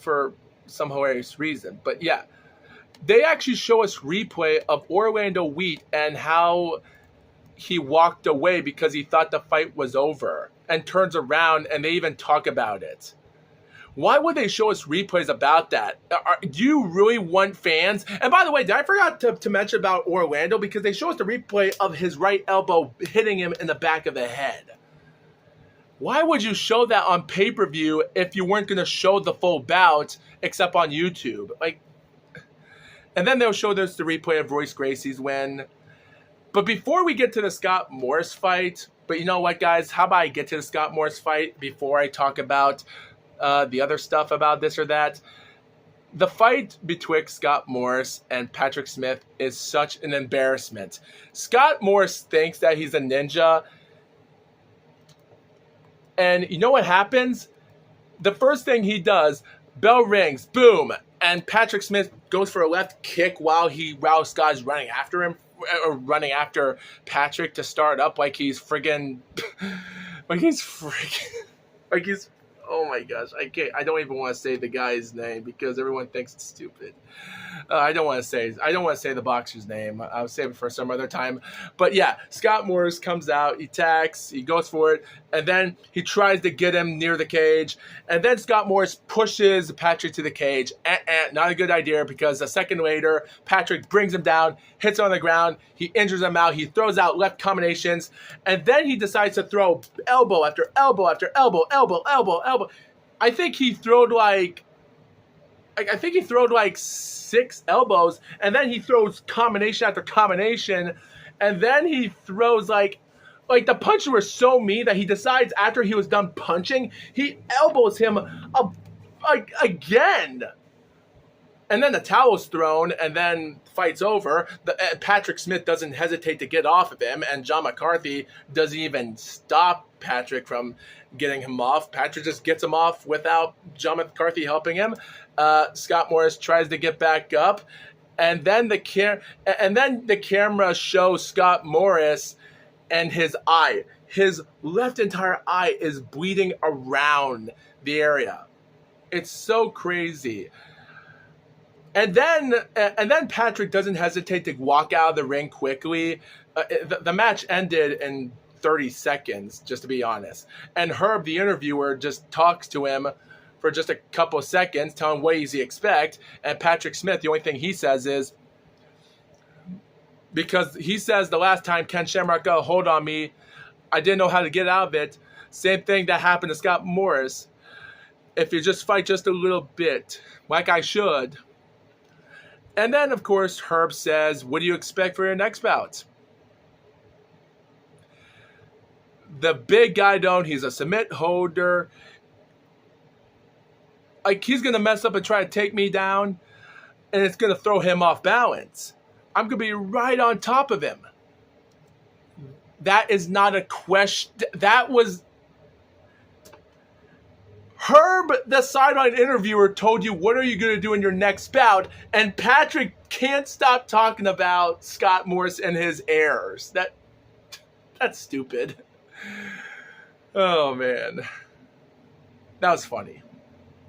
for some hilarious reason. But yeah, they actually show us replay of Orlando Wheat and how he walked away because he thought the fight was over and turns around, and they even talk about it. Why would they show us replays about that? Do you really want fans? And by the way, did I forgot to mention about Orlando, because they show us the replay of his right elbow hitting him in the back of the head. Why would you show that on pay-per-view if you weren't going to show the full bout except on YouTube? Like, and then they'll show us the replay of Royce Gracie's win. But before we get to the Scott Morris fight, but you know what, guys? How about I get to the Scott Morris fight before I talk about the other stuff about this or that? The fight betwixt Scott Morris and Patrick Smith is such an embarrassment. Scott Morris thinks that he's a ninja. And you know what happens? The first thing he does, bell rings, boom, and Patrick Smith goes for a left kick while Scott's running after him, or running after Patrick to start up like he's friggin', oh my gosh, I don't even want to say the guy's name because everyone thinks it's stupid. I don't want to say the boxer's name. I'll save it for some other time. But yeah, Scott Morris comes out, he attacks, he goes for it, and then he tries to get him near the cage, and then Scott Morris pushes Patrick to the cage. Not a good idea, because a second later, Patrick brings him down, hits on the ground, he injures him out, he throws out left combinations, and then he decides to throw elbow after elbow after elbow. I think he throwed like 6 elbows, and then he throws combination after combination, and then he throws like the punches were so mean that he decides after he was done punching, he elbows him again. And then the towel's thrown, and then fight's over. Patrick Smith doesn't hesitate to get off of him, and John McCarthy doesn't even stop Patrick from getting him off. Patrick just gets him off without John McCarthy helping him. Scott Morris tries to get back up, and then the camera shows Scott Morris and his eye. His left entire eye is bleeding around the area. It's so crazy. And then Patrick doesn't hesitate to walk out of the ring quickly. The match ended in 30 seconds, just to be honest. And Herb, the interviewer, just talks to him for just a couple of seconds, telling him what does he expect. And Patrick Smith, the only thing he says is, because he says the last time Ken Shamrock got a hold on me, I didn't know how to get out of it. Same thing that happened to Scott Morris. If you just fight just a little bit, like I should. And then, of course, Herb says, what do you expect for your next bout? The big guy he's a submit holder. Like, he's going to mess up and try to take me down, and it's going to throw him off balance. I'm going to be right on top of him. That is not a question. That was... Herb, the sideline interviewer, told you, what are you going to do in your next bout? And Patrick can't stop talking about Scott Morris and his errors. That's stupid. Oh, man. That was funny.